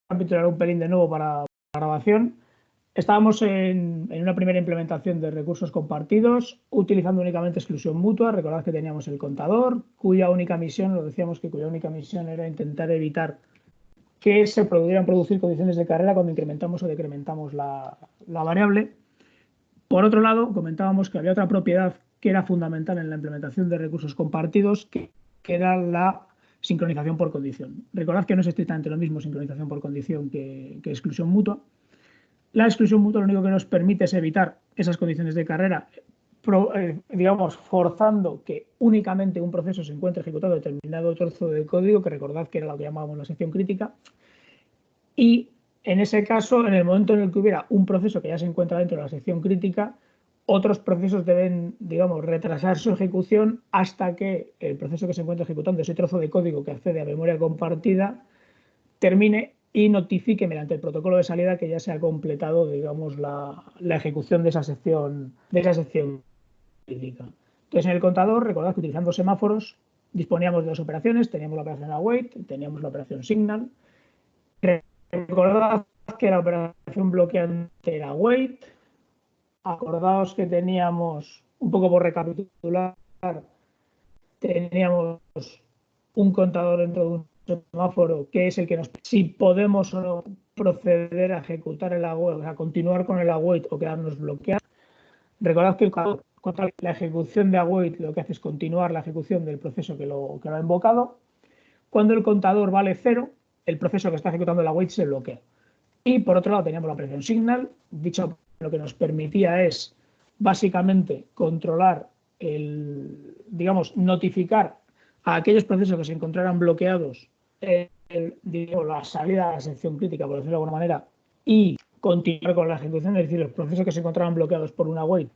recapitular un pelín de nuevo para la grabación. Estábamos en una primera implementación de recursos compartidos, utilizando únicamente exclusión mutua. Recordad que teníamos el contador, cuya única misión, lo decíamos que cuya única misión era intentar evitar que se pudieran producir condiciones de carrera cuando incrementamos o decrementamos la variable. Por otro lado, comentábamos que había otra propiedad que era fundamental en la implementación de recursos compartidos, que era la sincronización por condición. Recordad que no es estrictamente lo mismo sincronización por condición que exclusión mutua. La exclusión mutua lo único que nos permite es evitar esas condiciones de carrera, digamos, forzando que únicamente un proceso se encuentre ejecutado determinado trozo de código, que recordad que era lo que llamábamos la sección crítica. Y en ese caso, en el momento en el que hubiera un proceso que ya se encuentra dentro de la sección crítica, otros procesos deben, digamos, retrasar su ejecución hasta que el proceso que se encuentra ejecutando, ese trozo de código que accede a memoria compartida, termine y notifique mediante el protocolo de salida que ya se ha completado, digamos, la ejecución de esa sección crítica. Entonces, en el contador, recordad que utilizando semáforos disponíamos de dos operaciones. Teníamos la operación await, teníamos la operación signal. Recordad que la operación bloqueante era await. Acordaos que teníamos, un poco por recapitular, teníamos un contador dentro de un semáforo que es el que nos, si podemos o no proceder a ejecutar el await, o sea, continuar con el await o quedarnos bloqueados. Recordad que la ejecución de await lo que hace es continuar la ejecución del proceso que lo ha invocado. Cuando el contador vale 0, el proceso que está ejecutando el await se bloquea. Y por otro lado teníamos la operación signal. Dicho, lo que nos permitía es básicamente controlar digamos, notificar a aquellos procesos que se encontraran bloqueados digamos, la salida de la sección crítica, por decirlo de alguna manera, y continuar con la ejecución, es decir, los procesos que se encontraban bloqueados por una await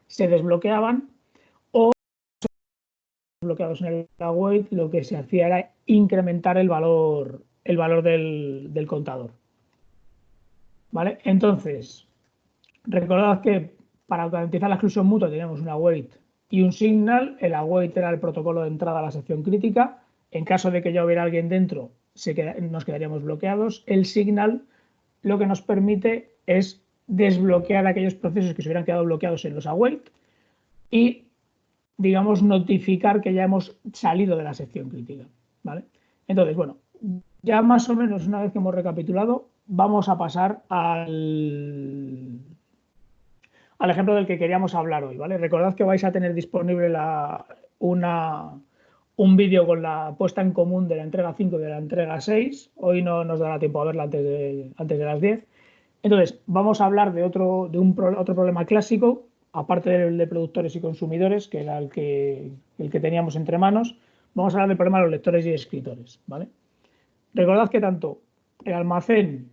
se desbloqueaban, o bloqueados en el await, lo que se hacía era incrementar el valor del contador. ¿Vale? Entonces, recordad que para garantizar la exclusión mutua teníamos un await y un signal. El await era el protocolo de entrada a la sección crítica. En caso de que ya hubiera alguien dentro, nos quedaríamos bloqueados. El signal lo que nos permite es desbloquear aquellos procesos que se hubieran quedado bloqueados en los await y, digamos, notificar que ya hemos salido de la sección crítica. ¿Vale? Entonces, bueno, ya más o menos una vez que hemos recapitulado, vamos a pasar al ejemplo del que queríamos hablar hoy, ¿vale? Recordad que vais a tener disponible un vídeo con la puesta en común de la entrega 5 y de la entrega 6. Hoy no nos dará tiempo a verla antes de las 10. Entonces, vamos a hablar de otro problema clásico, aparte del de productores y consumidores, que era el que teníamos entre manos. Vamos a hablar del problema de los lectores y escritores, ¿vale? Recordad que tanto el almacén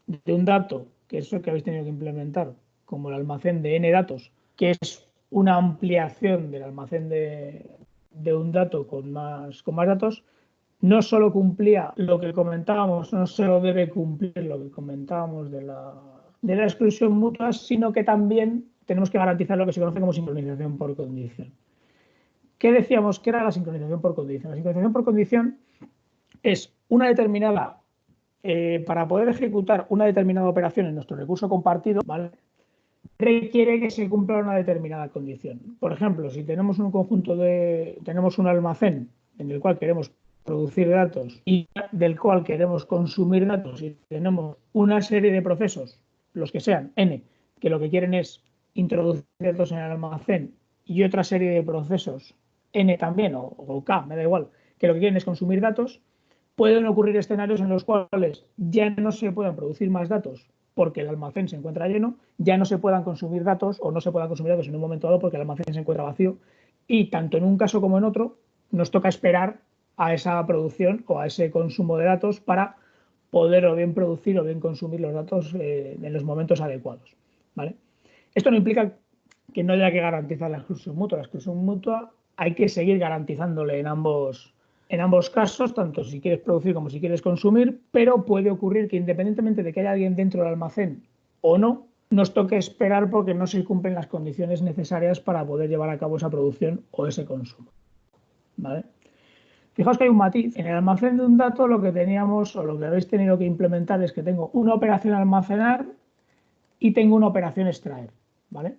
de un dato, que es lo que habéis tenido que implementar, como el almacén de n datos, que es una ampliación del almacén de un dato con más datos, no solo cumplía lo que comentábamos, no solo debe cumplir lo que comentábamos de la exclusión mutua, sino que también tenemos que garantizar lo que se conoce como sincronización por condición. ¿Qué decíamos que era la sincronización por condición? La sincronización por condición es una determinada, para poder ejecutar una determinada operación en nuestro recurso compartido, ¿vale?, requiere que se cumpla una determinada condición. Por ejemplo, si tenemos tenemos un almacén en el cual queremos producir datos y del cual queremos consumir datos, y tenemos una serie de procesos, los que sean n, que lo que quieren es introducir datos en el almacén, y otra serie de procesos n también, o k, me da igual, que lo que quieren es consumir datos, pueden ocurrir escenarios en los cuales ya no se puedan producir más datos porque el almacén se encuentra lleno, ya no se puedan consumir datos o no se puedan consumir datos en un momento dado porque el almacén se encuentra vacío, y tanto en un caso como en otro nos toca esperar a esa producción o a ese consumo de datos para poder o bien producir o bien consumir los datos en los momentos adecuados, ¿vale? Esto no implica que no haya que garantizar la exclusión mutua. La exclusión mutua hay que seguir garantizándole en ambos casos, tanto si quieres producir como si quieres consumir, pero puede ocurrir que independientemente de que haya alguien dentro del almacén o no, nos toque esperar porque no se cumplen las condiciones necesarias para poder llevar a cabo esa producción o ese consumo, ¿vale? Fijaos que hay un matiz. En el almacén de un dato lo que teníamos o lo que habéis tenido que implementar es que tengo una operación almacenar y tengo una operación extraer, ¿vale?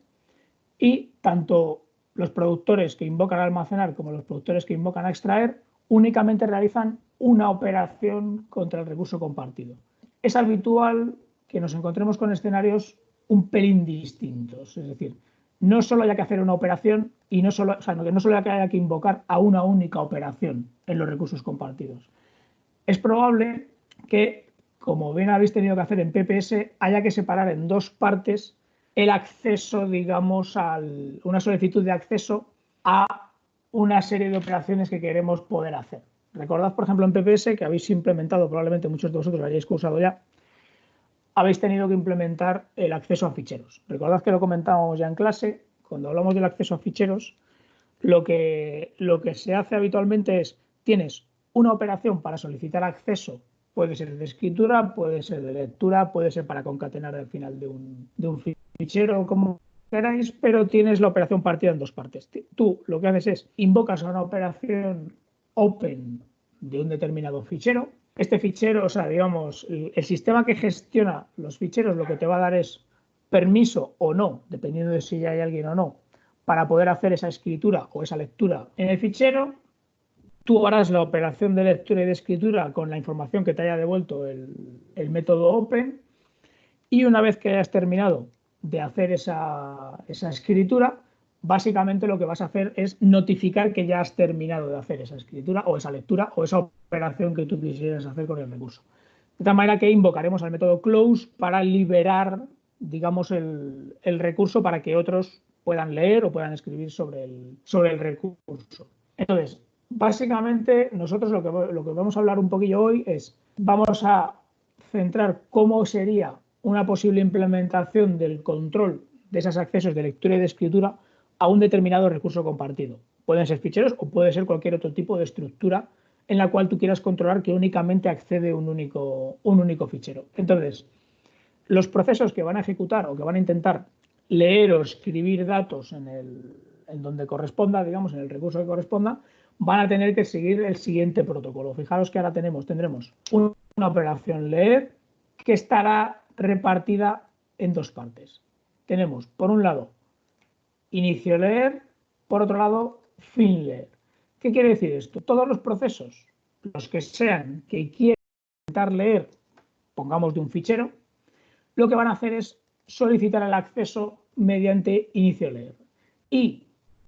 Y tanto los productores que invocan a almacenar como los productores que invocan a extraer únicamente realizan una operación contra el recurso compartido. Es habitual que nos encontremos con escenarios un pelín distintos, es decir, no solo haya que hacer una operación y no solo, o sea, que no solo haya que invocar a una única operación en los recursos compartidos. Es probable que, como bien habéis tenido que hacer en PPS, haya que separar en dos partes el acceso, digamos, una solicitud de acceso a una serie de operaciones que queremos poder hacer. Recordad, por ejemplo, en PPS, que habéis implementado, probablemente muchos de vosotros lo hayáis cursado ya, habéis tenido que implementar el acceso a ficheros. Recordad que lo comentábamos ya en clase, cuando hablamos del acceso a ficheros, lo que se hace habitualmente es, tienes una operación para solicitar acceso, puede ser de escritura, puede ser de lectura, puede ser para concatenar al final de un fichero, como queráis, pero tienes la operación partida en dos partes. Tú lo que haces es, invocas a una operación open de un determinado fichero. Este fichero, o sea, digamos, el sistema que gestiona los ficheros lo que te va a dar es permiso o no, dependiendo de si hay alguien o no, para poder hacer esa escritura o esa lectura en el fichero. Tú harás la operación de lectura y de escritura con la información que te haya devuelto el método open, y una vez que hayas terminado de hacer esa escritura, básicamente lo que vas a hacer es notificar que ya has terminado de hacer esa escritura o esa lectura o esa operación que tú quisieras hacer con el recurso. De tal manera que invocaremos al método close para liberar, digamos, el recurso para que otros puedan leer o puedan escribir sobre el recurso. Entonces, básicamente, nosotros lo que vamos a hablar un poquillo hoy es, vamos a centrar cómo sería una posible implementación del control de esos accesos de lectura y de escritura a un determinado recurso compartido. Pueden ser ficheros o puede ser cualquier otro tipo de estructura en la cual tú quieras controlar que únicamente accede un único fichero. Entonces, los procesos que van a ejecutar o que van a intentar leer o escribir datos en donde corresponda, digamos, en el recurso que corresponda, van a tener que seguir el siguiente protocolo. Fijaros que ahora tendremos una operación leer que estará repartida en dos partes. Tenemos, por un lado, inicio leer, por otro lado, fin leer. ¿Qué quiere decir esto? Todos los procesos, los que sean que quieran intentar leer, pongamos de un fichero, lo que van a hacer es solicitar el acceso mediante inicio leer. Y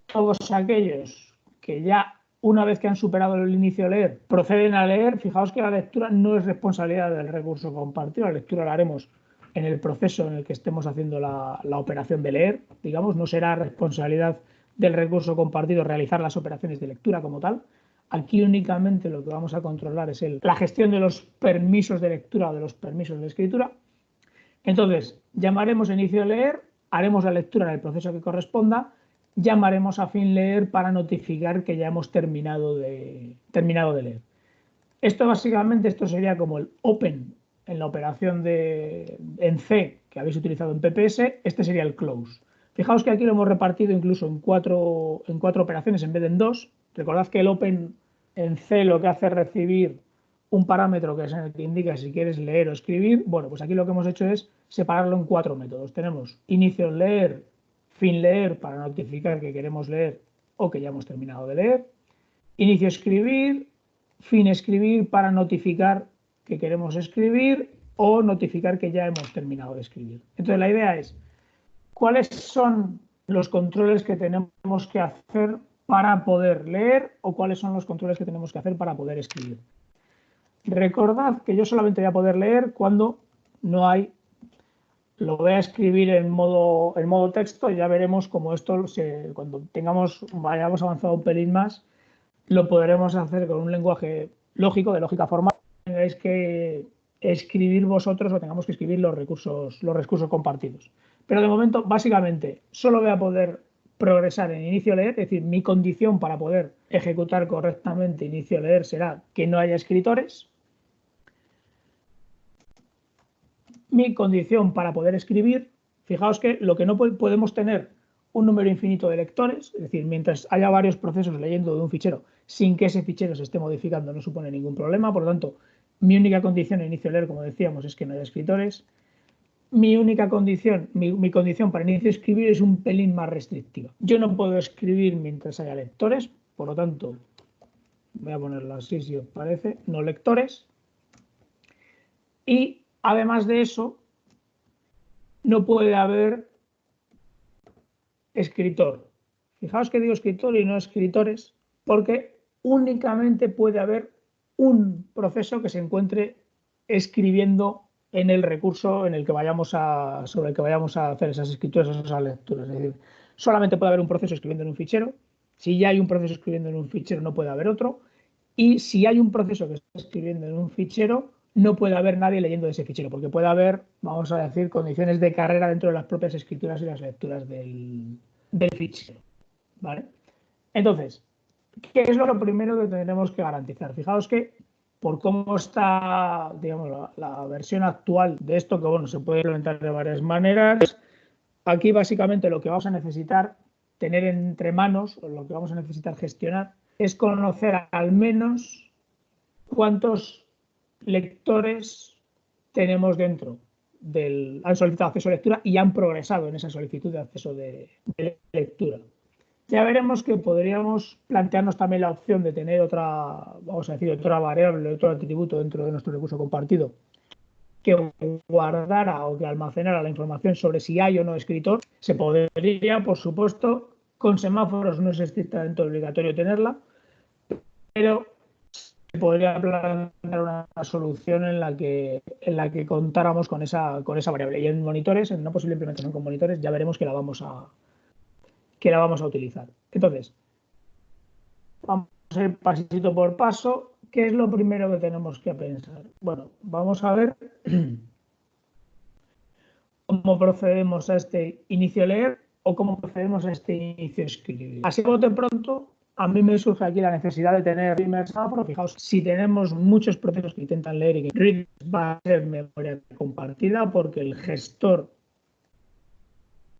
todos aquellos que ya, una vez que han superado el inicio leer, proceden a leer, fijaos que la lectura no es responsabilidad del recurso compartido, la lectura la haremos en el proceso en el que estemos haciendo la operación de leer, digamos, no será responsabilidad del recurso compartido realizar las operaciones de lectura como tal. Aquí únicamente lo que vamos a controlar es la gestión de los permisos de lectura o de los permisos de escritura. Entonces, llamaremos a inicio leer, haremos la lectura en el proceso que corresponda, llamaremos a fin leer para notificar que ya hemos terminado de leer. Esto básicamente, esto sería como el open en la operación en C que habéis utilizado en PPS, este sería el close. Fijaos que aquí lo hemos repartido incluso en cuatro operaciones en vez de en dos. Recordad que el open en C lo que hace es recibir un parámetro que es el que indica si quieres leer o escribir. Bueno, pues aquí lo que hemos hecho es separarlo en cuatro métodos. Tenemos inicio leer, fin leer para notificar que queremos leer o que ya hemos terminado de leer, inicio escribir, fin escribir para notificar que queremos escribir o notificar que ya hemos terminado de escribir. Entonces la idea es, ¿cuáles son los controles que tenemos que hacer para poder leer o cuáles son los controles que tenemos que hacer para poder escribir? Recordad que yo solamente voy a poder leer cuando no hay, lo voy a escribir en modo texto y ya veremos cómo esto, cuando vayamos avanzado un pelín más, lo podremos hacer con un lenguaje lógico, de lógica formal. Tengáis que escribir vosotros o tengamos que escribir los recursos compartidos. Pero de momento, básicamente, solo voy a poder progresar en inicio leer, es decir, mi condición para poder ejecutar correctamente inicio leer será que no haya escritores. Mi condición para poder escribir, fijaos que lo que no podemos tener un número infinito de lectores, es decir, mientras haya varios procesos leyendo de un fichero sin que ese fichero se esté modificando, no supone ningún problema. Por lo tanto, mi única condición de inicio de leer, como decíamos, es que no haya escritores. Mi única condición, mi condición para inicio de escribir es un pelín más restrictiva. Yo no puedo escribir mientras haya lectores, por lo tanto, voy a ponerlo así si os parece, no lectores. Y además de eso, no puede haber escritor. Fijaos que digo escritor y no escritores, porque únicamente puede haber un proceso que se encuentre escribiendo en el recurso en el que sobre el que vayamos a hacer esas escrituras, esas lecturas. Es decir, solamente puede haber un proceso escribiendo en un fichero. Si ya hay un proceso escribiendo en un fichero, no puede haber otro. Y si hay un proceso que está escribiendo en un fichero, no puede haber nadie leyendo ese fichero, porque puede haber, vamos a decir, condiciones de carrera dentro de las propias escrituras y las lecturas del fichero. ¿Vale? Entonces, ¿qué es lo primero que tenemos que garantizar? Fijaos que por cómo está, digamos, la versión actual de esto, que bueno, se puede implementar de varias maneras, aquí básicamente lo que vamos a necesitar tener entre manos, o lo que vamos a necesitar gestionar, es conocer al menos cuántos lectores tenemos dentro han solicitado acceso a lectura y han progresado en esa solicitud de acceso de lectura. Ya veremos que podríamos plantearnos también la opción de tener otra, vamos a decir, otra variable, otro atributo dentro de nuestro recurso compartido que guardara o que almacenara la información sobre si hay o no escritor. Se podría, por supuesto, con semáforos no es estrictamente obligatorio tenerla, pero se podría plantear una solución en la que contáramos con esa variable. Y en monitores, en una posible implementación con monitores, ya veremos que la vamos a utilizar. Entonces, vamos a ir pasito por paso. ¿Qué es lo primero que tenemos que pensar? Bueno, vamos a ver cómo procedemos a este inicio leer o cómo procedemos a este inicio escribir. Así de pronto, a mí me surge aquí la necesidad de tener primer semáforo. Fijaos, si tenemos muchos procesos que intentan leer y que read va a ser memoria compartida porque el gestor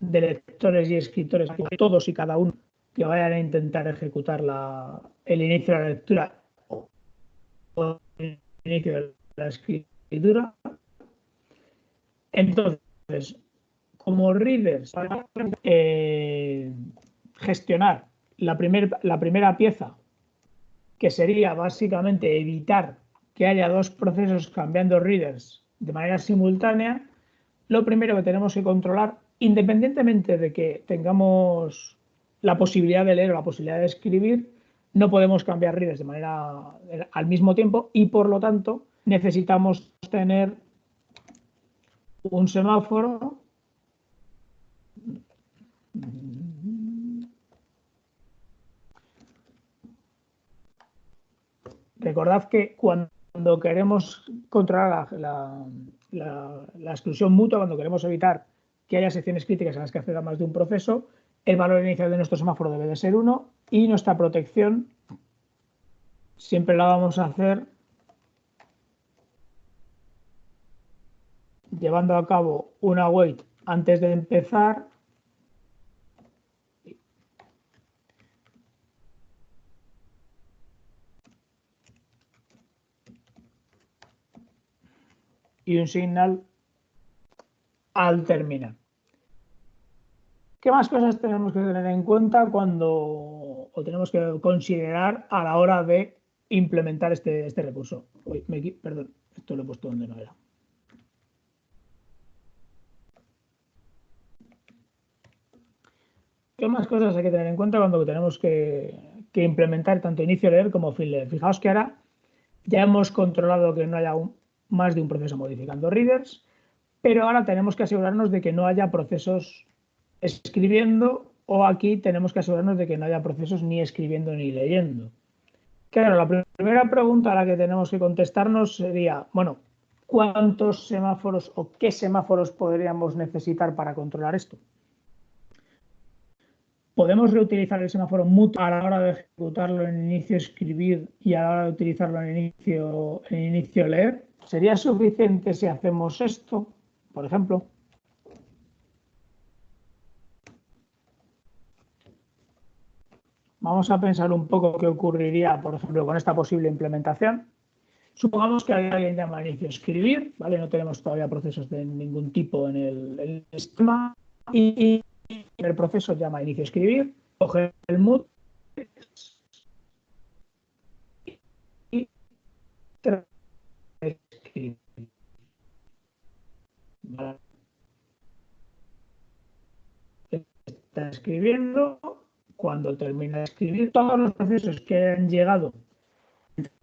de lectores y escritores, todos y cada uno que vayan a intentar ejecutar el inicio de la lectura o el inicio de la escritura. Entonces, como readers, gestionar la primera pieza, que sería básicamente evitar que haya dos procesos cambiando readers de manera simultánea, lo primero que tenemos que controlar, independientemente de que tengamos la posibilidad de leer o la posibilidad de escribir, no podemos cambiar readers de manera al mismo tiempo y por lo tanto necesitamos tener un semáforo Recordad que cuando queremos controlar la exclusión mutua, cuando queremos evitar que haya secciones críticas a las que acceda más de un proceso, el valor inicial de nuestro semáforo debe de ser 1 y nuestra protección siempre la vamos a hacer llevando a cabo una wait antes de empezar y un signal al terminar. ¿Qué más cosas tenemos que tener en cuenta o tenemos que considerar a la hora de implementar este recurso? Uy, perdón, esto lo he puesto donde no era. ¿Qué más cosas hay que tener en cuenta cuando tenemos que implementar tanto inicio leer como fin leer? Fijaos que ahora ya hemos controlado que no haya más de un proceso modificando readers, pero ahora tenemos que asegurarnos de que no haya procesos escribiendo o aquí tenemos que asegurarnos de que no haya procesos ni escribiendo ni leyendo. Claro, la primera pregunta a la que tenemos que contestarnos sería, bueno, ¿cuántos semáforos o qué semáforos podríamos necesitar para controlar esto? ¿Podemos reutilizar el semáforo mute a la hora de ejecutarlo en inicio escribir y a la hora de utilizarlo en inicio leer? ¿Sería suficiente si hacemos esto, por ejemplo? Vamos a pensar un poco qué ocurriría, por ejemplo, con esta posible implementación. Supongamos que alguien llama a inicio escribir, ¿vale? No tenemos todavía procesos de ningún tipo en el sistema y el proceso llama a inicio escribir, coge el mood y escribir. ¿Vale? Está escribiendo, cuando termina de escribir, todos los procesos que han llegado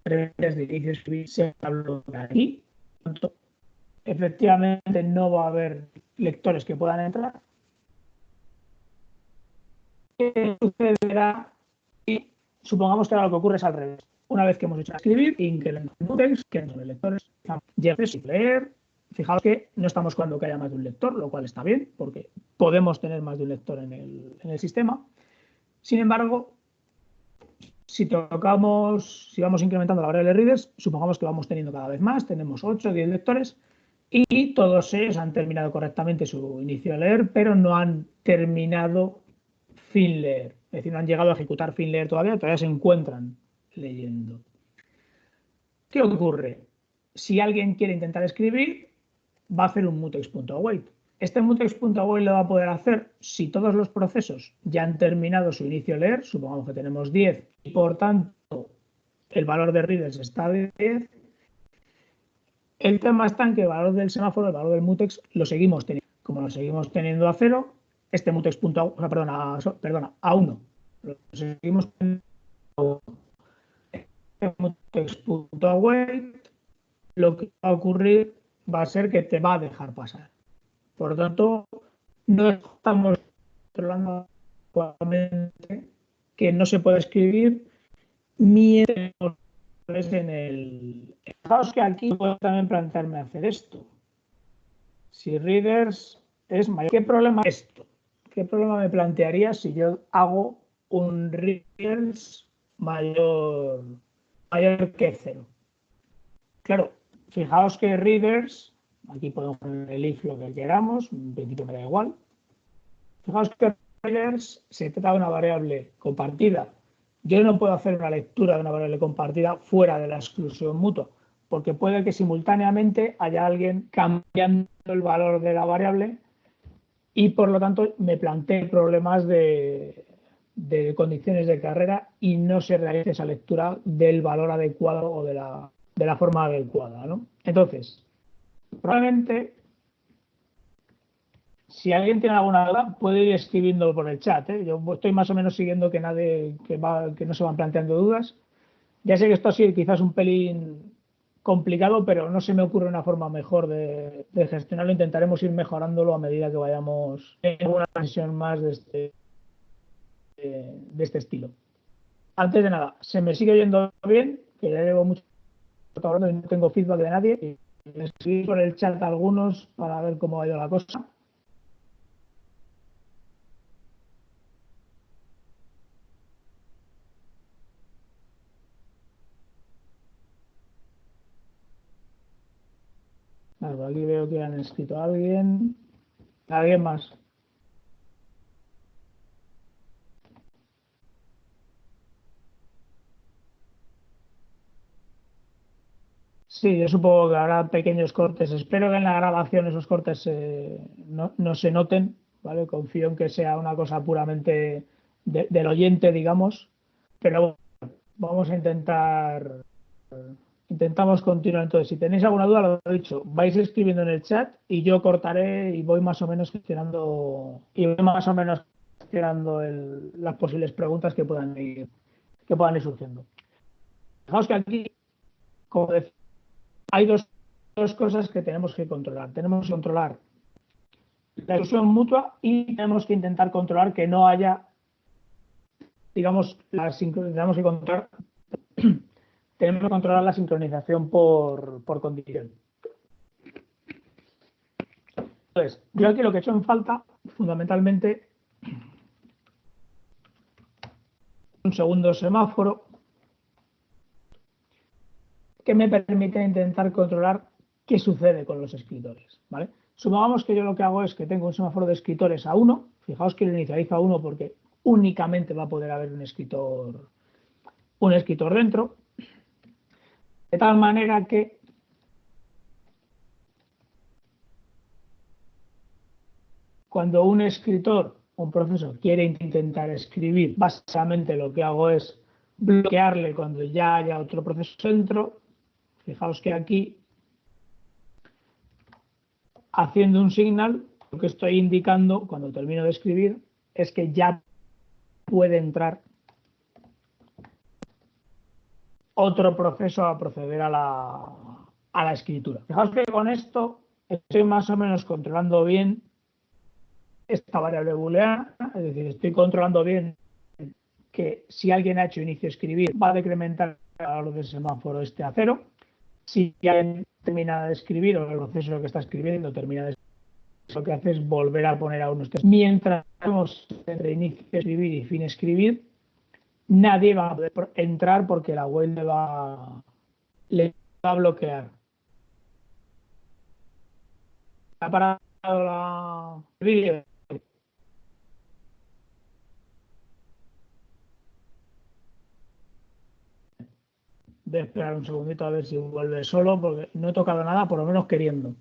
desde inicio escribir se bloquean aquí. Efectivamente no va a haber lectores que puedan entrar. ¿Qué sucederá? Y supongamos que ahora lo que ocurre es al revés. Una vez que hemos hecho escribir, incrementamos que los lectores lleguen a leer. Fijaos que no estamos cuando que haya más de un lector, lo cual está bien, porque podemos tener más de un lector en el sistema. Sin embargo, si vamos incrementando la variable de readers, supongamos que vamos teniendo cada vez más, tenemos 8 o 10 lectores y todos ellos han terminado correctamente su inicio de leer, pero no han terminado fin leer. Es decir, no han llegado a ejecutar fin leer todavía se encuentran leyendo. ¿Qué ocurre? Si alguien quiere intentar escribir, va a hacer un mutex.await. Este mutex.await lo va a poder hacer si todos los procesos ya han terminado su inicio de leer, supongamos que tenemos 10 y por tanto el valor de readers está de 10. El tema está en que el valor del semáforo, el valor del mutex, lo seguimos teniendo. Como lo seguimos teniendo a 0, este mutex.await, perdona, a 1. Lo seguimos teniendo mutex.await, lo que va a ocurrir va a ser que te va a dejar pasar. Por lo tanto, no estamos controlando actualmente que no se puede escribir mientras en el... Fijaos que aquí puedo también plantearme hacer esto. Si readers es mayor, ¿qué problema es esto? ¿Qué problema me plantearía si yo hago un readers mayor que 0? Claro, fijaos que readers, aquí podemos poner el if lo que queramos, en principio me da igual. Fijaos que readers se trata de una variable compartida. Yo no puedo hacer una lectura de una variable compartida fuera de la exclusión mutua, porque puede que simultáneamente haya alguien cambiando el valor de la variable y por lo tanto me plantee problemas de condiciones de carrera y no se realice esa lectura del valor adecuado o de la forma adecuada, ¿no? Entonces, probablemente, si alguien tiene alguna duda, puede ir escribiendo por el chat, ¿eh? Yo estoy más o menos siguiendo que no se van planteando dudas. Ya sé que esto ha sido quizás un pelín complicado, pero no se me ocurre una forma mejor de gestionarlo. Intentaremos ir mejorándolo a medida que vayamos en una sesión más de este estilo. Antes de nada, ¿se me sigue oyendo bien? Que ya llevo mucho hablando y no tengo feedback de nadie. Escribí por el chat a algunos para ver cómo ha ido la cosa. Claro, aquí veo que han escrito a alguien más. Sí, yo supongo que habrá pequeños cortes. Espero que en la grabación esos cortes no se noten, ¿vale? Confío en que sea una cosa puramente del oyente, digamos. Pero bueno, vamos a intentamos continuar. Entonces, si tenéis alguna duda, lo he dicho, vais escribiendo en el chat y yo cortaré y voy más o menos gestionando las posibles preguntas que puedan ir surgiendo. Fijaos que aquí, como decía, hay dos cosas que tenemos que controlar. Tenemos que controlar la exclusión mutua y tenemos que intentar controlar que no haya, digamos, tenemos que controlar la sincronización por condición. Entonces, yo aquí lo que he hecho en falta, fundamentalmente, un segundo semáforo que me permite intentar controlar qué sucede con los escritores, ¿vale? Supongamos que yo lo que hago es que tengo un semáforo de escritores a 1, fijaos que lo inicializo a 1 porque únicamente va a poder haber un escritor dentro, de tal manera que cuando un escritor, un profesor, quiere intentar escribir, básicamente lo que hago es bloquearle cuando ya haya otro proceso dentro. Fijaos que aquí, haciendo un signal, lo que estoy indicando cuando termino de escribir es que ya puede entrar otro proceso a proceder a la escritura. Fijaos que con esto estoy más o menos controlando bien esta variable booleana, es decir, estoy controlando bien que si alguien ha hecho inicio a escribir, va a decrementar el valor del semáforo este a 0. Si alguien termina de escribir o el proceso que está escribiendo termina de escribir, lo que hace es volver a poner a uno. Mientras estamos entre inicio a escribir y fin a escribir, nadie va a poder entrar porque la web le va a bloquear. ¿Ha parado el vídeo? Voy a esperar un segundito a ver si vuelve solo, porque no he tocado nada, por lo menos queriendo.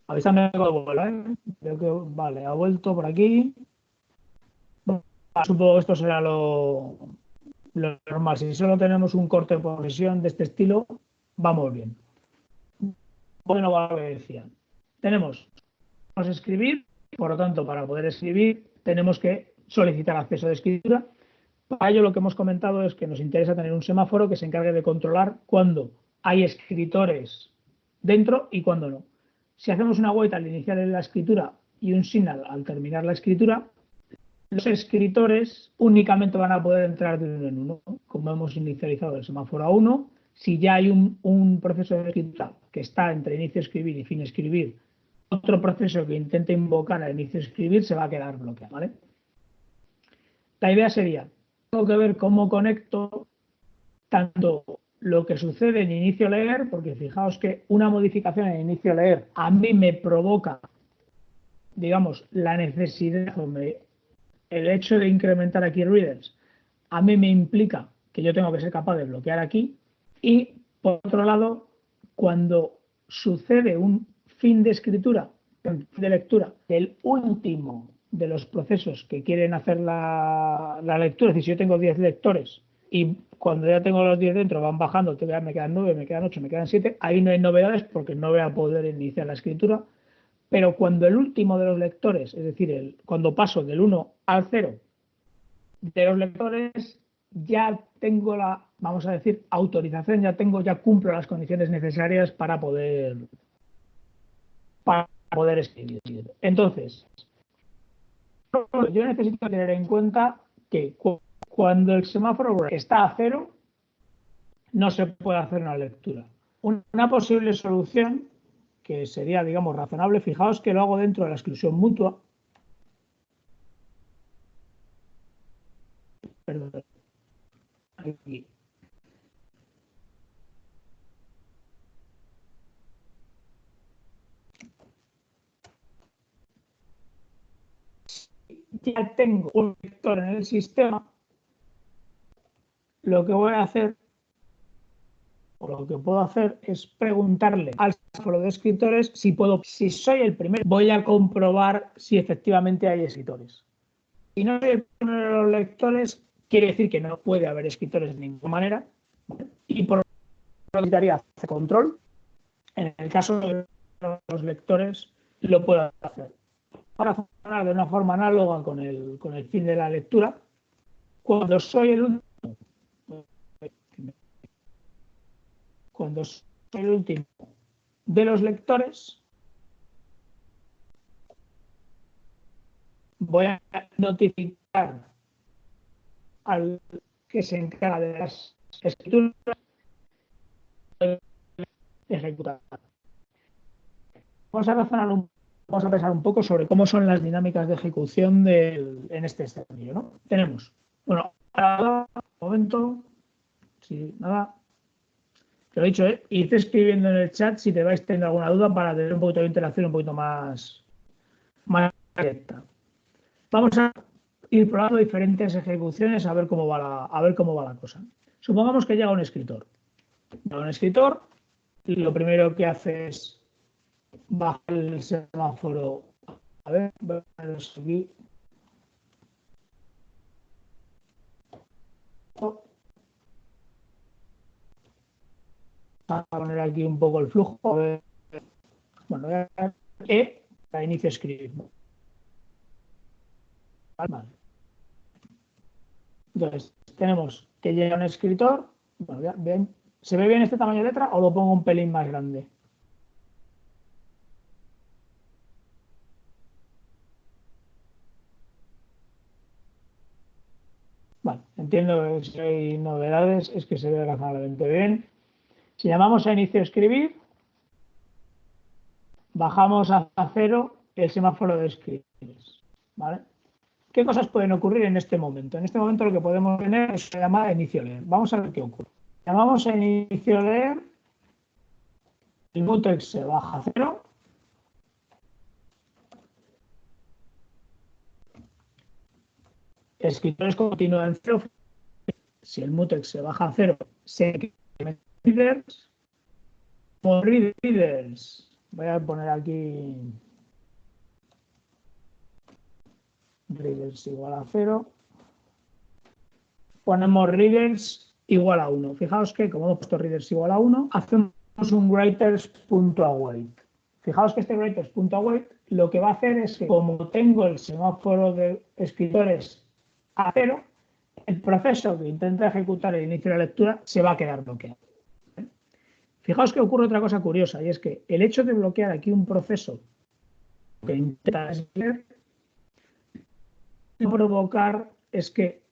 Avísame cuando vuelva, ¿eh? Veo que, vale, ha vuelto por aquí. Bueno, supongo que esto será lo normal. Si solo tenemos un corte de posesión de este estilo, vamos bien. Bueno, lo que decía. Tenemos escribir, por lo tanto, para poder escribir tenemos que solicitar acceso de escritura. Para ello lo que hemos comentado es que nos interesa tener un semáforo que se encargue de controlar cuándo hay escritores dentro y cuándo no. Si hacemos una wait al iniciar la escritura y un signal al terminar la escritura, los escritores únicamente van a poder entrar de uno en uno. Como hemos inicializado el semáforo a 1, si ya hay un proceso de escritura que está entre inicio escribir y fin escribir, otro proceso que intente invocar al inicio escribir se va a quedar bloqueado, ¿vale? La idea sería, tengo que ver cómo conecto tanto lo que sucede en inicio leer, porque fijaos que una modificación en inicio leer a mí me provoca, digamos, la necesidad, el hecho de incrementar aquí readers, a mí me implica que yo tengo que ser capaz de bloquear aquí. Y por otro lado, cuando sucede un fin de escritura, de lectura, del último de los procesos que quieren hacer la lectura, es decir, si yo tengo 10 lectores y cuando ya tengo los 10 dentro van bajando, me quedan 9, me quedan 8, me quedan 7, ahí no hay novedades porque no voy a poder iniciar la escritura. Pero cuando el último de los lectores, es decir, cuando paso del 1 al 0 de los lectores, ya tengo la, vamos a decir, autorización, ya cumplo las condiciones necesarias para poder escribir. Entonces, yo necesito tener en cuenta que cuando el semáforo está a 0, no se puede hacer una lectura. Una posible solución que sería, digamos, razonable, fijaos que lo hago dentro de la exclusión mutua. Perdón, aquí. Ya tengo un lector en el sistema, lo que voy a hacer, o lo que puedo hacer, es preguntarle al semáforo de escritores si soy el primero, voy a comprobar si efectivamente hay escritores. Si no soy el primero de los lectores, quiere decir que no puede haber escritores de ninguna manera, ¿vale? Y por lo tanto necesitaría hacer control. En el caso de los lectores, lo puedo hacer. Para funcionar de una forma análoga con el fin de la lectura, cuando soy el último de los lectores, voy a notificar al que se encarga de las escrituras ejecutar. Vamos a pensar un poco sobre cómo son las dinámicas de ejecución en este escenario, ¿no? Tenemos, bueno, ahora, un momento, si nada, te lo he dicho, id escribiendo en el chat si te vais teniendo alguna duda para tener un poquito de interacción un poquito más directa. Vamos a ir probando diferentes ejecuciones a ver cómo va la cosa. Supongamos que llega un escritor. Llega un escritor y lo primero que hace es bajar el semáforo. A ver, voy a poner esto aquí. Vamos a poner aquí un poco el flujo. A ver. Bueno, voy a dar E para inicio escribir. Vale. Entonces, tenemos que llega un escritor. Bueno, ya, bien. ¿Se ve bien este tamaño de letra o lo pongo un pelín más grande? Vale, entiendo que si hay novedades es que se ve razonablemente bien. Si llamamos a inicio escribir, bajamos a cero el semáforo de escribir. ¿Vale? ¿Qué cosas pueden ocurrir en este momento? En este momento lo que podemos tener es una llamada a inicio leer. Vamos a ver qué ocurre. Llamamos a inicio leer, el mutex se baja a cero. Escritores continúan en cero. Si el mutex se baja a cero, se incrementa readers. Por readers, voy a poner aquí readers igual a 0. Ponemos readers igual a 1. Fijaos que como hemos puesto readers igual a 1, hacemos un writers.await. Fijaos que este writers.await lo que va a hacer es que como tengo el semáforo de escritores a 0, el proceso que intenta ejecutar el inicio de la lectura se va a quedar bloqueado. Fijaos que ocurre otra cosa curiosa, y es que el hecho de bloquear aquí un proceso que intenta leer, provocar es que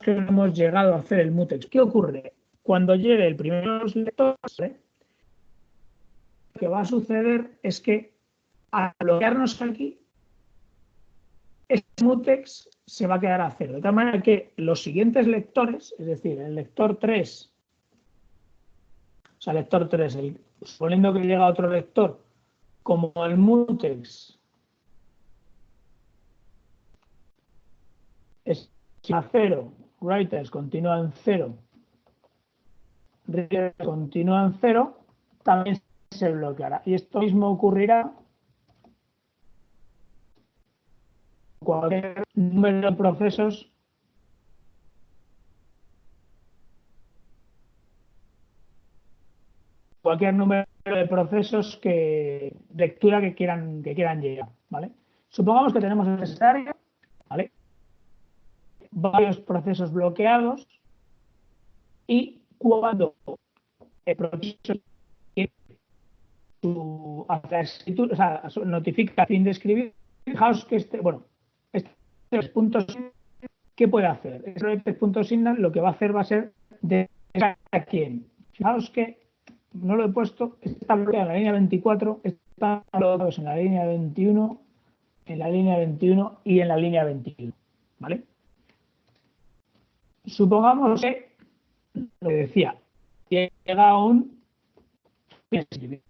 que hemos llegado a hacer el mutex. ¿Qué ocurre? Cuando llegue el primero de los lectores, ¿vale? Lo que va a suceder es que al bloquearnos aquí, este mutex se va a quedar a cero. De tal manera que los siguientes lectores, es decir, el lector 3, o sea, lector 3, suponiendo que llega otro lector, como el mutex es a cero, writers continúa en cero, readers continúa en cero, también se bloqueará. Y esto mismo ocurrirá cualquier número de procesos que lectura que quieran llegar, ¿vale? Supongamos que tenemos en esta área, ¿vale? Varios procesos bloqueados y cuando el proceso notifica a fin de escribir, fijaos que este punto, ¿qué puede hacer? Este punto signal lo que va a hacer va a ser de a quién. Fijaos que no lo he puesto, está bloqueado en la línea 24, están bloqueados en la línea 21, en la línea 21 y en la línea 21, ¿vale? Supongamos que lo que decía, llega un fin escribir.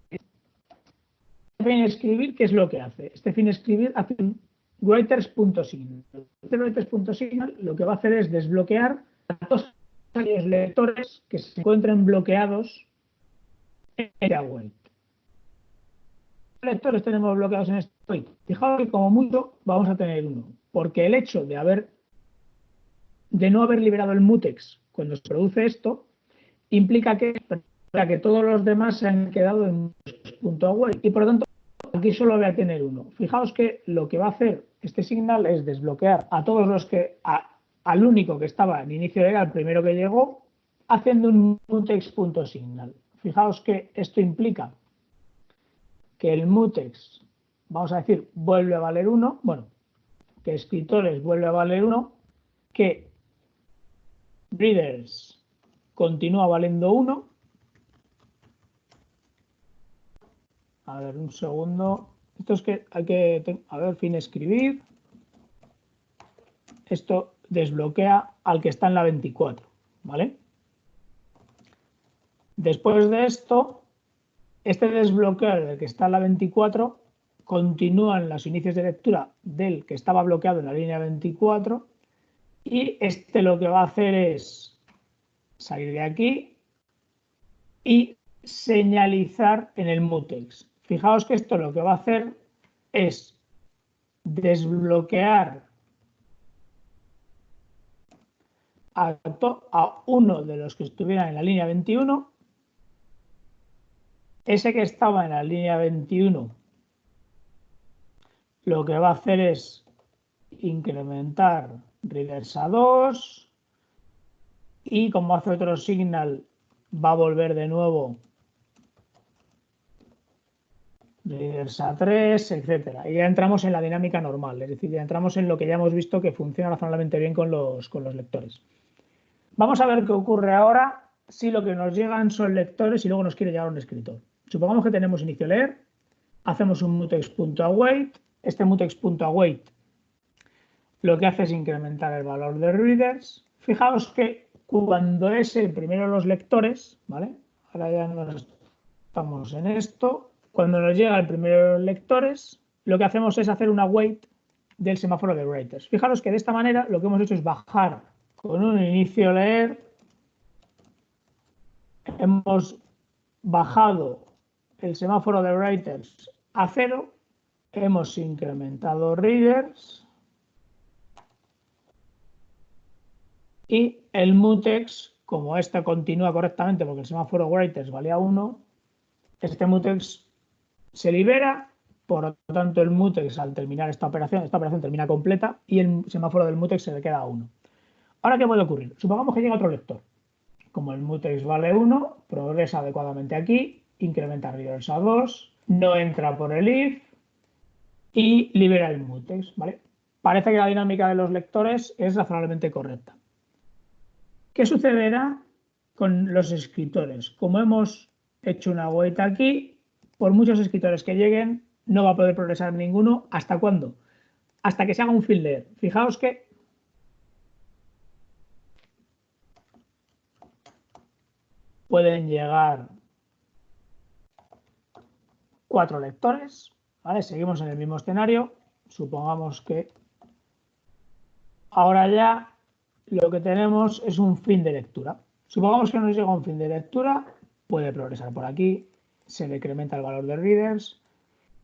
Fin escribir, ¿qué es lo que hace? Este fin escribir hace un writers.signal. Este writers.signal lo que va a hacer es desbloquear a todos los lectores que se encuentren bloqueados en await. ¿Qué lectores tenemos bloqueados en este await? Fijaos que como mucho vamos a tener uno, porque el hecho de no haber liberado el mutex cuando se produce esto implica que todos los demás se han quedado en .await y por lo tanto aquí solo voy a tener uno. Fijaos que lo que va a hacer este signal es desbloquear a todos los que, al único que estaba en inicio de al primero que llegó, haciendo un mutex.signal. Fijaos que esto implica que el mutex, vamos a decir, vuelve a valer 1, bueno, que escritores vuelve a valer 1, que readers continúa valiendo 1. A ver, un segundo. Esto es que hay que, a ver, fin escribir. Esto desbloquea al que está en la 24, ¿vale? Después de esto, este desbloqueo del que está en la 24 continúan los inicios de lectura del que estaba bloqueado en la línea 24 y este lo que va a hacer es salir de aquí y señalizar en el mutex. Fijaos que esto lo que va a hacer es desbloquear a uno de los que estuvieran en la línea 21. Ese que estaba en la línea 21 lo que va a hacer es incrementar readers a 2 y como hace otro signal va a volver de nuevo readers a 3, etcétera. Y ya entramos en la dinámica normal, es decir, ya entramos en lo que ya hemos visto que funciona razonablemente bien con los lectores. Vamos a ver qué ocurre ahora si lo que nos llegan son lectores y luego nos quiere llegar un escritor. Supongamos que tenemos inicio leer, hacemos un mutex.await. Este mutex.await lo que hace es incrementar el valor de readers. Fijaos que cuando es el primero de los lectores, ¿vale? Ahora ya nos estamos en esto. Cuando nos llega el primero de los lectores, lo que hacemos es hacer una await del semáforo de writers. Fijaros que de esta manera lo que hemos hecho es bajar con un inicio leer. Hemos bajado el semáforo de writers a 0. Hemos incrementado readers y el mutex, como este continúa correctamente porque el semáforo writers valía 1, este mutex se libera, por lo tanto el mutex al terminar esta operación termina completa y el semáforo del mutex se le queda a 1. Ahora, ¿qué puede ocurrir? Supongamos que llega otro lector. Como el mutex vale 1, progresa adecuadamente aquí, incrementa readers a 2, no entra por el if y libera el mutex, ¿vale? Parece que la dinámica de los lectores es razonablemente correcta. ¿Qué sucederá con los escritores? Como hemos hecho una await aquí, por muchos escritores que lleguen, no va a poder progresar ninguno. ¿Hasta cuándo? Hasta que se haga un field leer. Fijaos que pueden llegar 4 lectores, ¿vale? Seguimos en el mismo escenario. Supongamos que ahora ya lo que tenemos es un fin de lectura. Supongamos que nos llega un fin de lectura, puede progresar por aquí, se le incrementa el valor de readers.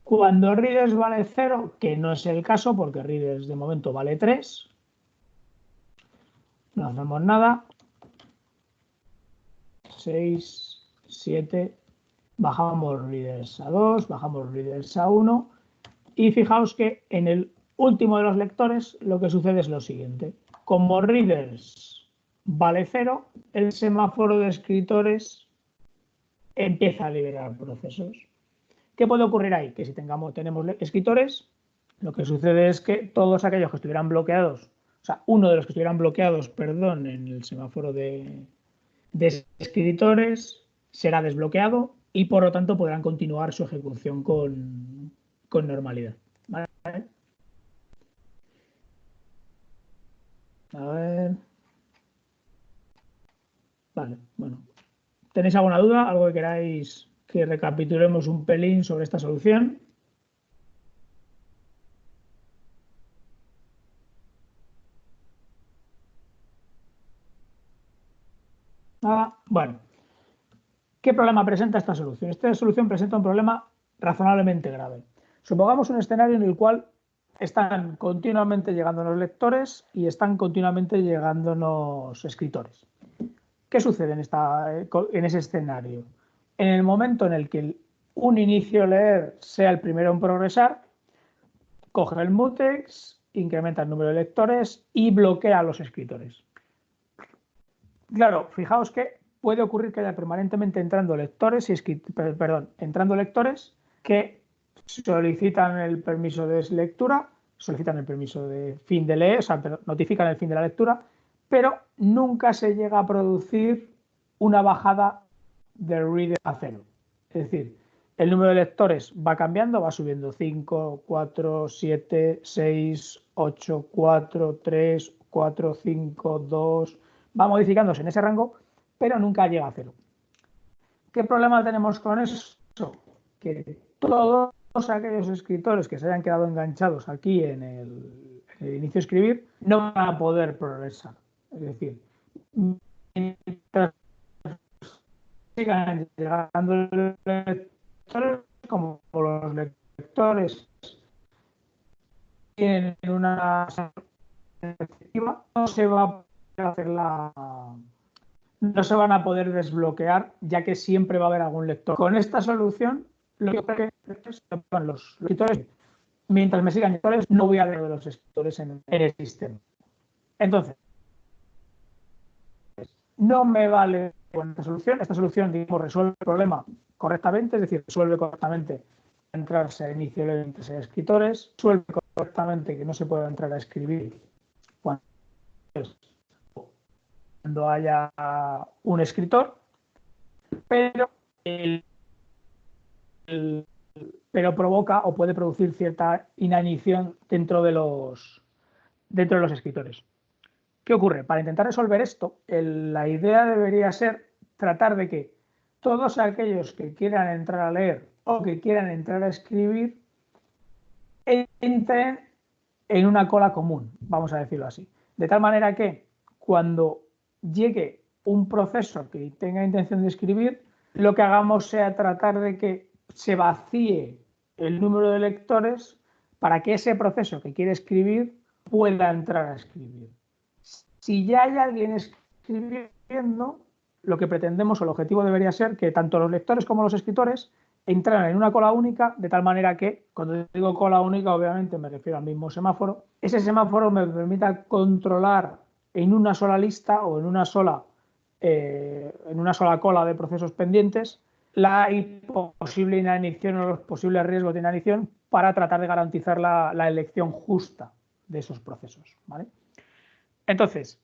Cuando readers vale 0, que no es el caso porque readers de momento vale 3, no hacemos nada. 6, 7, bajamos readers a 2, bajamos readers a 1 y fijaos que en el último de los lectores lo que sucede es lo siguiente. Como readers vale 0, el semáforo de escritores empieza a liberar procesos. ¿Qué puede ocurrir ahí? Que si tenemos escritores, lo que sucede es que todos aquellos que estuvieran bloqueados, o sea, uno de los que estuvieran bloqueados, perdón, en el semáforo de escritores será desbloqueado y por lo tanto podrán continuar su ejecución con normalidad. ¿Vale? A ver. Vale, bueno. ¿Tenéis alguna duda? ¿Algo que queráis que recapitulemos un pelín sobre esta solución? Nada. Bueno. ¿Qué problema presenta esta solución? Esta solución presenta un problema razonablemente grave. Supongamos un escenario en el cual están continuamente llegándonos lectores y están continuamente llegándonos escritores. ¿Qué sucede en ese escenario? En el momento en el que un inicio leer sea el primero en progresar, coge el mutex, incrementa el número de lectores y bloquea a los escritores. Claro, fijaos que puede ocurrir que haya permanentemente entrando lectores que solicitan el permiso de lectura, solicitan el permiso de fin de leer, o sea, notifican el fin de la lectura, pero nunca se llega a producir una bajada de reader a 0. Es decir, el número de lectores va cambiando, va subiendo 5, 4, 7, 6, 8, 4, 3, 4, 5, 2, va modificándose en ese rango, pero nunca llega a 0. ¿Qué problema tenemos con eso? Que todos todos aquellos escritores que se hayan quedado enganchados aquí en el inicio de escribir no van a poder progresar. Es decir, mientras sigan llegando los lectores, como los lectores tienen una efectiva, no se va a poder hacer no se van a poder desbloquear, ya que siempre va a haber algún lector. Con esta solución, lo que los lectores, mientras me sigan lectores, no voy a ver de los escritores en el sistema. Entonces, no me vale con esta solución. Esta solución, digamos, resuelve el problema correctamente, es decir, resuelve correctamente entrarse a inicio de entre escritores, resuelve correctamente que no se pueda entrar a escribir cuando haya un escritor, pero provoca o puede producir cierta inanición dentro de los escritores. ¿Qué ocurre? Para intentar resolver esto, la idea debería ser tratar de que todos aquellos que quieran entrar a leer o que quieran entrar a escribir entren en una cola común, vamos a decirlo así. De tal manera que cuando llegue un proceso que tenga intención de escribir, lo que hagamos sea tratar de que se vacíe el número de lectores para que ese proceso que quiere escribir pueda entrar a escribir. Si ya hay alguien escribiendo, lo que pretendemos o el objetivo debería ser que tanto los lectores como los escritores entraran en una cola única, de tal manera que, cuando digo cola única, obviamente me refiero al mismo semáforo, ese semáforo me permita controlar en una sola lista o en una sola cola de procesos pendientes la posible inanición o los posibles riesgos de inanición para tratar de garantizar la elección justa de esos procesos, ¿vale? Entonces,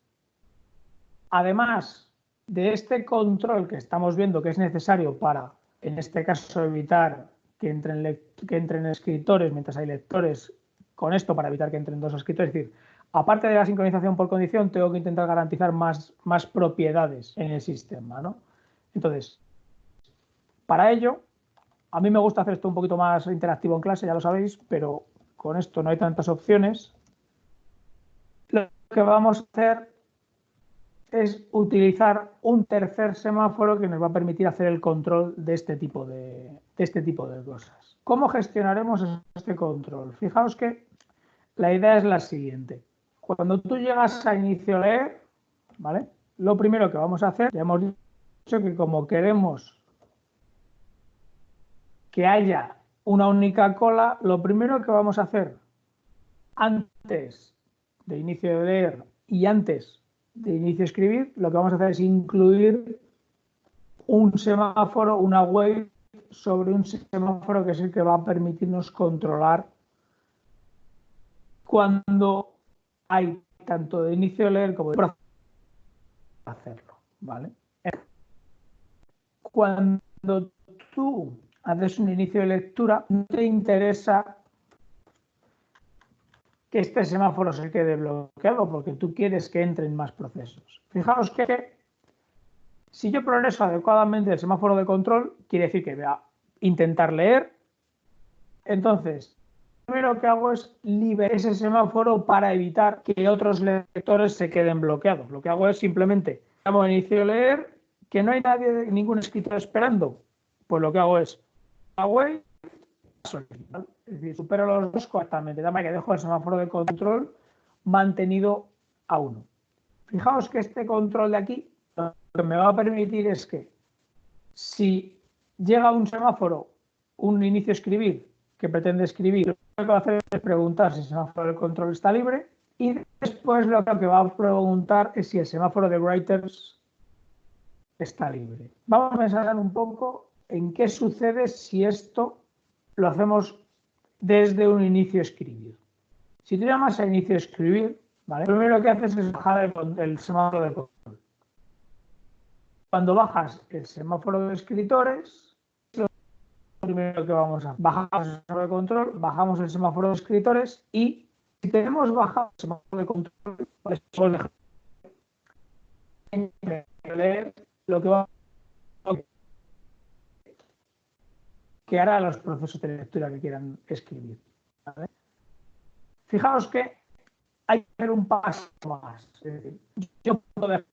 además de este control que estamos viendo que es necesario para, en este caso, evitar que entren escritores mientras hay lectores, con esto para evitar que entren dos escritores, es decir, aparte de la sincronización por condición, tengo que intentar garantizar más propiedades en el sistema, ¿no? Entonces, para ello, a mí me gusta hacer esto un poquito más interactivo en clase, ya lo sabéis, pero con esto no hay tantas opciones. Lo que vamos a hacer es utilizar un tercer semáforo que nos va a permitir hacer el control de este tipo de cosas. ¿Cómo gestionaremos este control? Fijaos que la idea es la siguiente. Cuando tú llegas a inicio leer, ¿vale? Lo primero que vamos a hacer, ya hemos dicho que como queremos que haya una única cola, lo primero que vamos a hacer antes de inicio de leer y antes de inicio de escribir, lo que vamos a hacer es incluir un semáforo, una wave sobre un semáforo que es el que va a permitirnos controlar cuando hay tanto de inicio de leer como de hacerlo, ¿vale? Cuando tú haces un inicio de lectura, no te interesa que este semáforo se quede bloqueado porque tú quieres que entren más procesos. Fijaos que si yo progreso adecuadamente el semáforo de control, quiere decir que voy a intentar leer. Entonces, lo primero que hago es liberar ese semáforo para evitar que otros lectores se queden bloqueados. Lo que hago es simplemente, llamo a inicio de leer, que no hay ningún escritor esperando. Pues lo que hago es, away, es decir, supero los dos correctamente. Dame que dejo el semáforo de control mantenido a 1. Fijaos que este control de aquí lo que me va a permitir es que si llega un semáforo, un inicio a escribir, que pretende escribir, lo que va a hacer es preguntar si el semáforo de control está libre y después lo que va a preguntar es si el semáforo de writers está libre. Vamos a pensar un poco en qué sucede si esto lo hacemos desde un inicio a escribir. Si tú llamas a inicio a escribir, ¿vale? Lo primero que haces es bajar el semáforo de control. Cuando bajas el semáforo de escritores, lo primero que vamos a hacer, bajamos el semáforo de control, bajamos el semáforo de escritores y si tenemos bajado el semáforo de control, pues podemos leer lo que va que hará los procesos de lectura que quieran escribir. ¿Vale? Fijaos que hay que hacer un paso más. Es decir, yo puedo dejar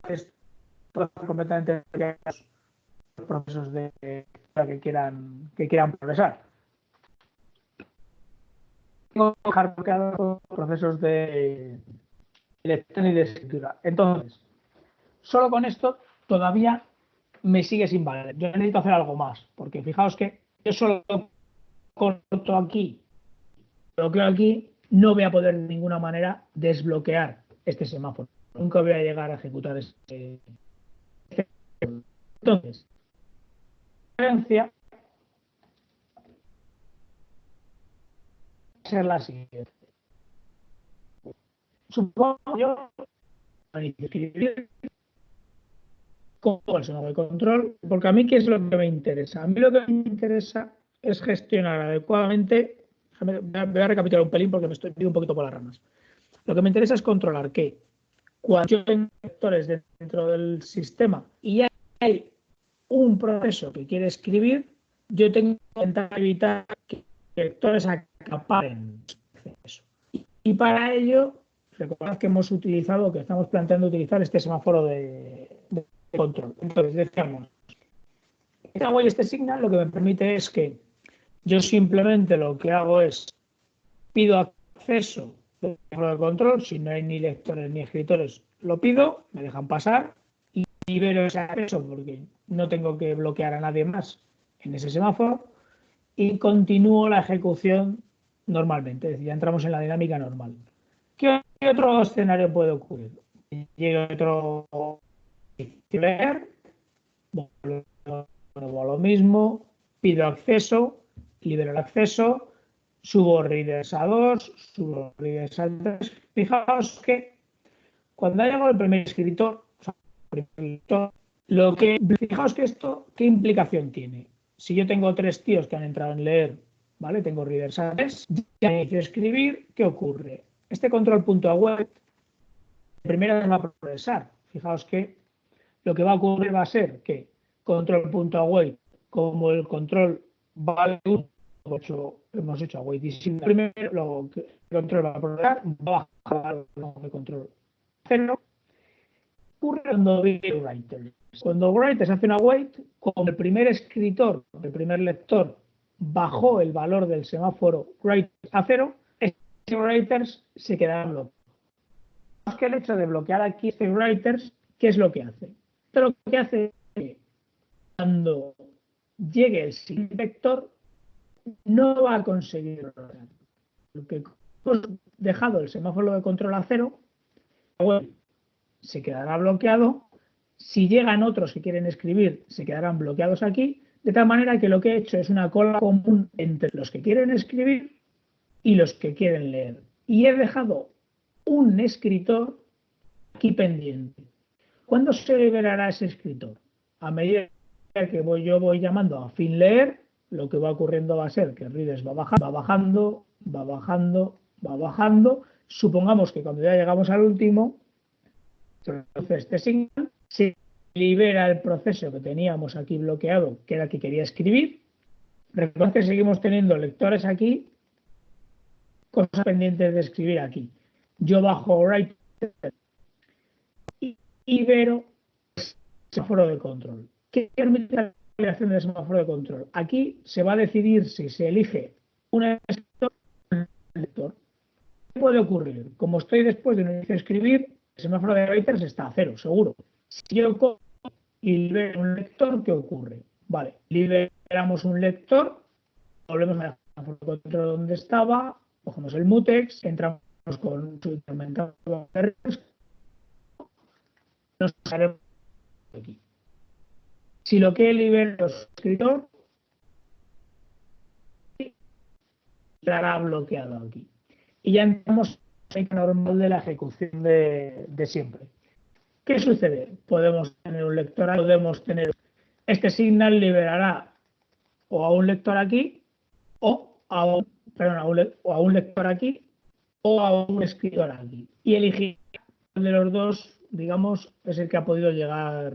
esto completamente los procesos de lectura que quieran progresar. Tengo que dejar bloqueados los procesos de lectura y de escritura. Entonces, solo con esto todavía me sigue sin valer. Yo necesito hacer algo más, porque fijaos que yo solo corto aquí, bloqueo aquí, no voy a poder de ninguna manera desbloquear este semáforo. Nunca voy a llegar a ejecutar este. Entonces, la diferencia va a ser la siguiente. Supongo yo escribir con el semáforo de control, porque a mí, ¿qué es lo que me interesa? A mí lo que me interesa es gestionar adecuadamente. Voy a recapitular un pelín porque me estoy pidiendo un poquito por las ramas. Lo que me interesa es controlar que cuando yo tengo vectores dentro del sistema y hay un proceso que quiere escribir, yo tengo que intentar evitar que vectores acaparen eso. Y para ello, recordad que hemos utilizado, que estamos planteando utilizar este semáforo de control. Entonces, decíamos, este signal lo que me permite es que yo simplemente lo que hago es pido acceso de control, si no hay ni lectores ni escritores, lo pido, me dejan pasar y libero ese acceso porque no tengo que bloquear a nadie más en ese semáforo y continúo la ejecución normalmente, es decir, ya entramos en la dinámica normal. ¿Qué otro escenario puede ocurrir? Llega otro leer, vuelvo a lo mismo, pido acceso, libero el acceso, subo readers a 2, subo readers a 3. Fijaos que cuando ha llegado el primer escritor, fijaos que esto, ¿qué implicación tiene? Si yo tengo 3 tíos que han entrado en leer, ¿vale? Tengo readers a 3, ya inicio a escribir, ¿qué ocurre? Este control.await primero va a progresar. Fijaos que lo que va a ocurrir va a ser que control.await, como el control vale 1, hemos hecho await y sin primero, lo que el control va a progresar, va a bajar el control 0. Ocurre cuando viene writers. Cuando writers hace una await, como el primer escritor, el primer lector, bajó el valor del semáforo write a 0, este writers se quedará bloqueado. Es que el hecho de bloquear aquí este writers, ¿qué es lo que hace? Esto lo que hace es que cuando llegue el siguiente vector, no va a conseguir porque hemos dejado el semáforo de control a 0, se quedará bloqueado. Si llegan otros que quieren escribir, se quedarán bloqueados aquí, de tal manera que lo que he hecho es una cola común entre los que quieren escribir y los que quieren leer. Y he dejado un escritor aquí pendiente. ¿Cuándo se liberará ese escritor? A medida que yo voy llamando a fin leer, lo que va ocurriendo va a ser que readers va bajando, va bajando, va bajando. Supongamos que cuando ya llegamos al último, entonces este signal se libera el proceso que teníamos aquí bloqueado, que era el que quería escribir. Recordad que seguimos teniendo lectores aquí, cosas pendientes de escribir aquí. Yo bajo writer y libero semáforo de control. ¿Qué permite la liberación del semáforo de control? Aquí se va a decidir si se elige un escritor o un lector. ¿Qué puede ocurrir? Como estoy después de un inicio de escribir, el semáforo de writers está a 0, seguro. Si yo cojo y libero un lector, ¿qué ocurre? Vale, liberamos un lector, volvemos a semáforo de control donde estaba, cogemos el mutex, entramos con su incrementado de readers, nos haremos aquí. Si lo que libero es escritor, estará bloqueado aquí. Y ya entramos en la normal de la ejecución de siempre. ¿Qué sucede? Podemos tener un lector, podemos tener este signal liberará o a un lector aquí o a un lector aquí o a un escritor aquí. Y elegir de los dos, digamos, es el que ha podido llegar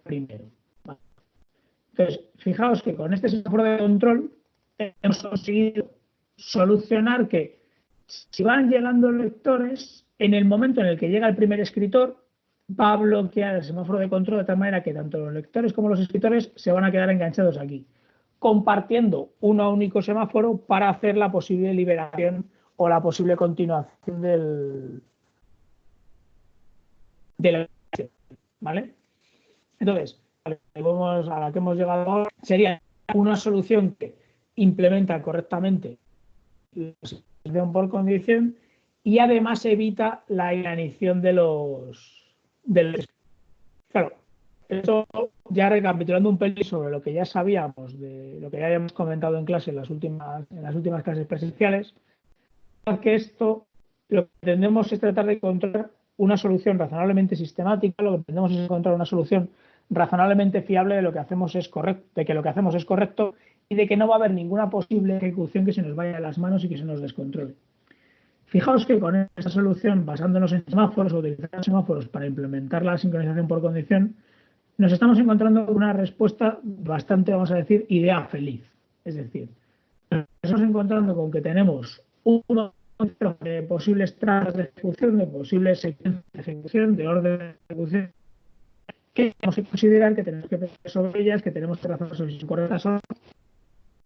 primero. Entonces, fijaos que con este semáforo de control hemos conseguido solucionar que si van llegando lectores, en el momento en el que llega el primer escritor, va a bloquear el semáforo de control de tal manera que tanto los lectores como los escritores se van a quedar enganchados aquí, compartiendo un único semáforo para hacer la posible liberación o la posible continuación de la acción, ¿vale? Entonces, a la que hemos llegado ahora sería una solución que implementa correctamente la situación por condición y además evita la inanición de los. Claro, esto ya recapitulando un pelín sobre lo que ya sabíamos, de lo que ya habíamos comentado en clase en las últimas clases presenciales, que esto lo que tendemos es tratar de encontrar una solución razonablemente sistemática, lo que tendemos es encontrar una solución razonablemente fiable de lo que hacemos es correcto, de que lo que hacemos es correcto y de que no va a haber ninguna posible ejecución que se nos vaya de las manos y que se nos descontrole. Fijaos que con esta solución, basándonos en semáforos o utilizando semáforos para implementar la sincronización por condición, nos estamos encontrando una respuesta bastante, vamos a decir, idea feliz. Es decir, nos estamos encontrando con que tenemos uno de posibles trazas de ejecución, de posibles secuencias de ejecución, de orden de ejecución, que tenemos que considerar, que tenemos que pensar sobre ellas, que tenemos que razonar sobre si son correctas o no,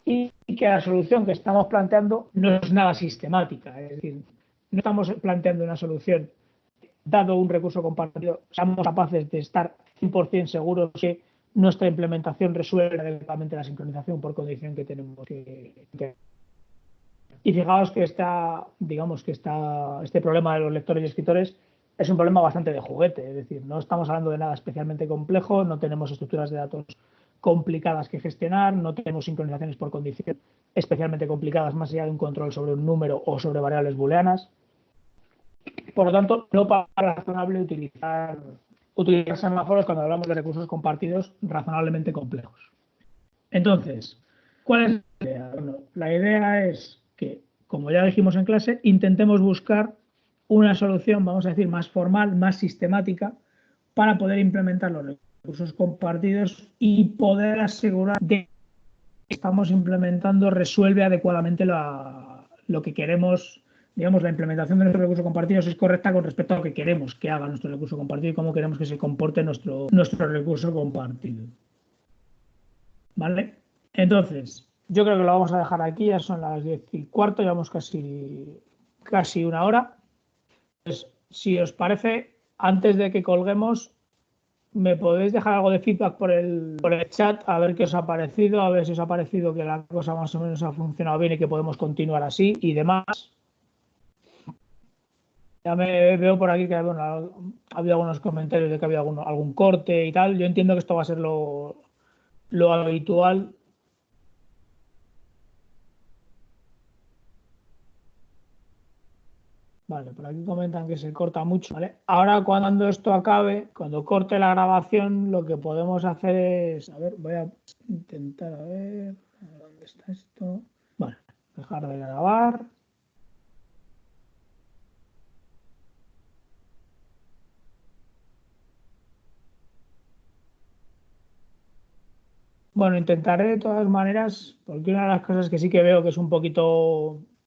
y que la solución que estamos planteando no es nada sistemática. Es decir, no estamos planteando una solución dado un recurso compartido, seamos capaces de estar 100% seguros que nuestra implementación resuelve adecuadamente la sincronización por condición que tenemos que. Y fijaos que este problema de los lectores y escritores es un problema bastante de juguete, es decir, no estamos hablando de nada especialmente complejo, no tenemos estructuras de datos complicadas que gestionar, no tenemos sincronizaciones por condición especialmente complicadas más allá de un control sobre un número o sobre variables booleanas. Por lo tanto, no parece razonable utilizar semáforos cuando hablamos de recursos compartidos razonablemente complejos. Entonces, ¿cuál es la idea? Bueno, la idea es que, como ya dijimos en clase, intentemos buscar una solución, vamos a decir, más formal, más sistemática, para poder implementar los recursos compartidos y poder asegurar que estamos implementando resuelve adecuadamente lo que queremos. Digamos, la implementación de nuestros recursos compartidos es correcta con respecto a lo que queremos que haga nuestro recurso compartido y cómo queremos que se comporte nuestro recurso compartido. ¿Vale? Entonces, yo creo que lo vamos a dejar aquí, ya son las 10:15, llevamos casi una hora. Pues, si os parece, antes de que colguemos, me podéis dejar algo de feedback por el chat, a ver qué os ha parecido, a ver si os ha parecido que la cosa más o menos ha funcionado bien y que podemos continuar así y demás. Ya me veo por aquí que bueno, ha habido algunos comentarios de que había algún corte y tal. Yo entiendo que esto va a ser lo habitual. Vale, por aquí comentan que se corta mucho, ¿vale? Ahora cuando esto acabe, cuando corte la grabación, lo que podemos hacer es, a ver, voy a intentar a ver dónde está esto. Vale, dejar de grabar. Bueno, intentaré de todas maneras, porque una de las cosas que sí que veo que es un poquito